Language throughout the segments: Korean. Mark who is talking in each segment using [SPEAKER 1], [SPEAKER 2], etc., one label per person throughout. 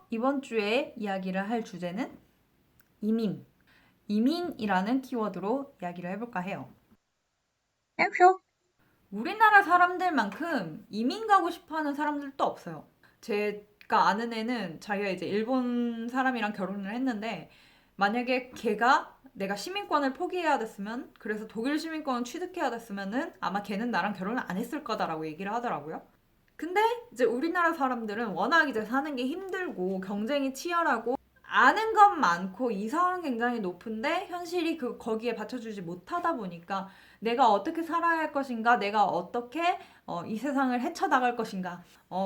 [SPEAKER 1] 이번 주에 이야기를 할 주제는 이민. 이민이라는 키워드로 이야기를 해볼까 해요.
[SPEAKER 2] 해표?
[SPEAKER 1] 우리나라 사람들만큼 이민 가고 싶어 하는 사람들도 없어요. 제가 아는 애는 자기가 이제 일본 사람이랑 결혼을 했는데, 만약에 걔가 내가 시민권을 포기해야 됐으면, 그래서 독일 시민권을 취득해야 됐으면은 아마 걔는 나랑 결혼을 안 했을 거다라고 얘기를 하더라고요. 근데 이제 우리나라 사람들은 워낙 이제 사는 게 힘들고 경쟁이 치열하고 아는 건 많고 이상은 굉장히 높은데 현실이 거기에 받쳐주지 못하다 보니까 내가 어떻게 살아야 할 것인가, 내가 어떻게 이 세상을 헤쳐나갈 것인가,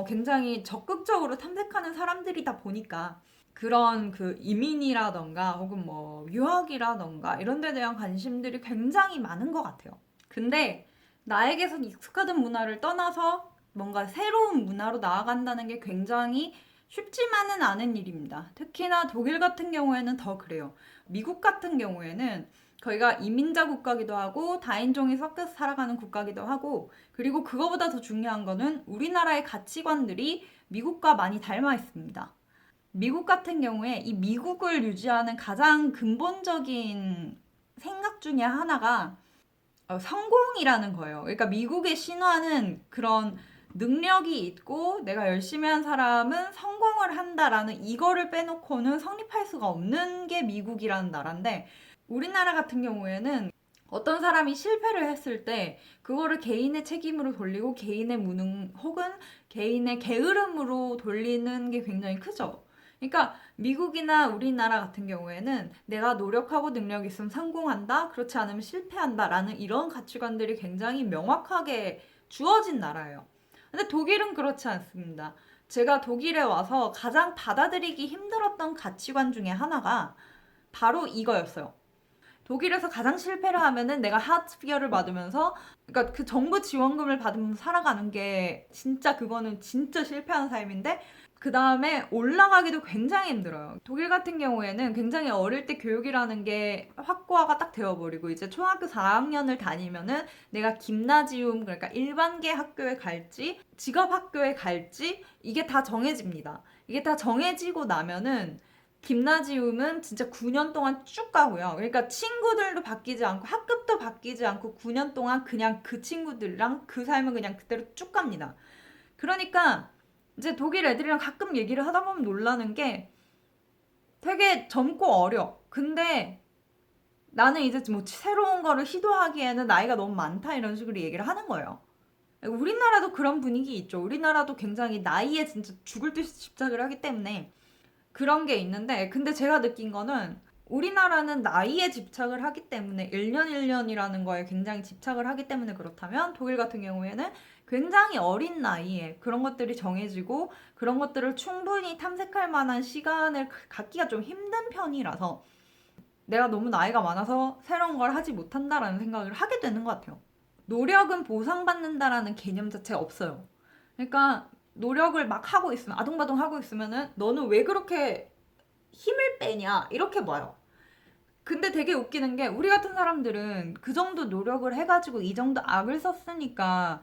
[SPEAKER 1] 굉장히 적극적으로 탐색하는 사람들이다 보니까 그런 그 이민이라던가 혹은 뭐 유학이라던가 이런 데 대한 관심들이 굉장히 많은 것 같아요. 근데 나에게선 익숙하던 문화를 떠나서 뭔가 새로운 문화로 나아간다는 게 굉장히 쉽지만은 않은 일입니다. 특히나 독일 같은 경우에는 더 그래요. 미국 같은 경우에는 거기가 이민자 국가기도 하고 다인종이 섞여서 살아가는 국가기도 하고, 그리고 그거보다 더 중요한 거는 우리나라의 가치관들이 미국과 많이 닮아 있습니다. 미국 같은 경우에 이 미국을 유지하는 가장 근본적인 생각 중에 하나가 성공이라는 거예요. 그러니까 미국의 신화는 그런 능력이 있고 내가 열심히 한 사람은 성공을 한다라는 이거를 빼놓고는 성립할 수가 없는 게 미국이라는 나라인데, 우리나라 같은 경우에는 어떤 사람이 실패를 했을 때 그거를 개인의 책임으로 돌리고 개인의 무능 혹은 개인의 게으름으로 돌리는 게 굉장히 크죠. 그러니까 미국이나 우리나라 같은 경우에는 내가 노력하고 능력 있으면 성공한다, 그렇지 않으면 실패한다 라는 이런 가치관들이 굉장히 명확하게 주어진 나라예요. 근데 독일은 그렇지 않습니다. 제가 독일에 와서 가장 받아들이기 힘들었던 가치관 중에 하나가 바로 이거였어요. 독일에서 가장 실패를 하면은 내가 하트피어를 받으면서, 그러니까 그 정부 지원금을 받으면서 살아가는 게 진짜 그거는 진짜 실패한 삶인데, 그 다음에 올라가기도 굉장히 힘들어요. 독일 같은 경우에는 굉장히 어릴 때 교육이라는 게 확고화가 딱 되어버리고 이제 초등학교 4학년을 다니면은 내가 김나지움, 그러니까 일반계 학교에 갈지 직업 학교에 갈지 이게 다 정해집니다. 이게 다 정해지고 나면은 김나지움은 진짜 9년 동안 쭉 가고요. 그러니까 친구들도 바뀌지 않고 학급도 바뀌지 않고 9년 동안 그냥 그 친구들이랑 그 삶을 그냥 그대로 쭉 갑니다. 그러니까 이제 독일 애들이랑 가끔 얘기를 하다 보면 놀라는 게 되게 젊고 어려. 근데 나는 이제 뭐 새로운 거를 시도하기에는 나이가 너무 많다 이런 식으로 얘기를 하는 거예요. 우리나라도 그런 분위기 있죠. 우리나라도 굉장히 나이에 진짜 죽을 듯이 집착을 하기 때문에 그런 게 있는데, 근데 제가 느낀 거는 우리나라는 나이에 집착을 하기 때문에 1년 1년이라는 거에 굉장히 집착을 하기 때문에 그렇다면 독일 같은 경우에는 굉장히 어린 나이에 그런 것들이 정해지고 그런 것들을 충분히 탐색할 만한 시간을 갖기가 좀 힘든 편이라서 내가 너무 나이가 많아서 새로운 걸 하지 못한다라는 생각을 하게 되는 것 같아요. 노력은 보상받는다라는 개념 자체가 없어요. 그러니까 노력을 막 하고 있으면 아둥바둥 하고 있으면은 너는 왜 그렇게 힘을 빼냐 이렇게 봐요. 근데 되게 웃기는 게 우리 같은 사람들은 그 정도 노력을 해가지고 이 정도 악을 썼으니까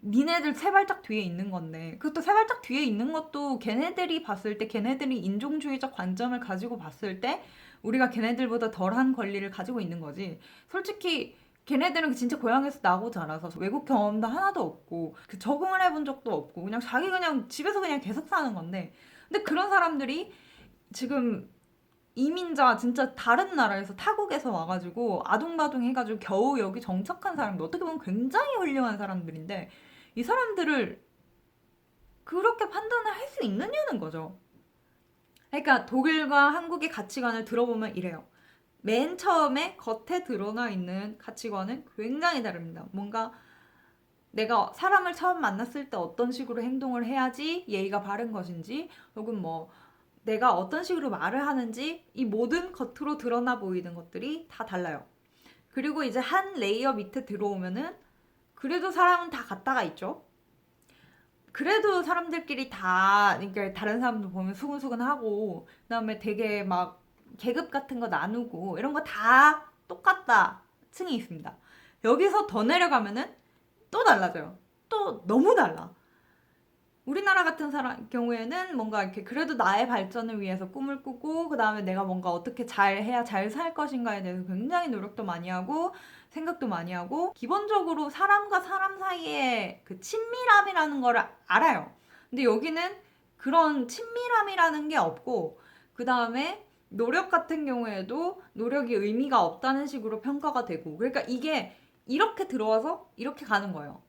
[SPEAKER 1] 니네들 세 발짝 뒤에 있는 건데, 그것도 세 발짝 뒤에 있는 것도 걔네들이 봤을 때, 걔네들이 인종주의적 관점을 가지고 봤을 때 우리가 걔네들보다 덜한 권리를 가지고 있는 거지. 솔직히 걔네들은 진짜 고향에서 나고 자라서 외국 경험도 하나도 없고 그 적응을 해본 적도 없고 그냥 자기 그냥 집에서 그냥 계속 사는 건데, 근데 그런 사람들이 지금 이민자 진짜 다른 나라에서 타국에서 와가지고 아둥바둥 해가지고 겨우 여기 정착한 사람들, 어떻게 보면 굉장히 훌륭한 사람들인데 이 사람들을 그렇게 판단을 할 수 있느냐는 거죠. 그러니까 독일과 한국의 가치관을 들어보면 이래요. 맨 처음에 겉에 드러나 있는 가치관은 굉장히 다릅니다. 뭔가 내가 사람을 처음 만났을 때 어떤 식으로 행동을 해야지 예의가 바른 것인지, 혹은 뭐 내가 어떤 식으로 말을 하는지, 이 모든 겉으로 드러나 보이는 것들이 다 달라요. 그리고 이제 한 레이어 밑에 들어오면은 그래도 사람은 다 갖다가 있죠. 그래도 사람들끼리 다, 그러니까 다른 사람도 보면 수근수근하고, 그다음에 되게 막 계급 같은 거 나누고 이런 거 다 똑같다 층이 있습니다. 여기서 더 내려가면은 또 달라져요. 또 너무 달라. 우리나라 같은 경우에는 뭔가 이렇게 그래도 나의 발전을 위해서 꿈을 꾸고 그 다음에 내가 뭔가 어떻게 잘 해야 잘 살 것인가에 대해서 굉장히 노력도 많이 하고 생각도 많이 하고 기본적으로 사람과 사람 사이에 그 친밀함이라는 걸 알아요. 근데 여기는 그런 친밀함이라는 게 없고 그 다음에 노력 같은 경우에도 노력이 의미가 없다는 식으로 평가가 되고 그러니까 이게 이렇게 들어와서 이렇게 가는 거예요.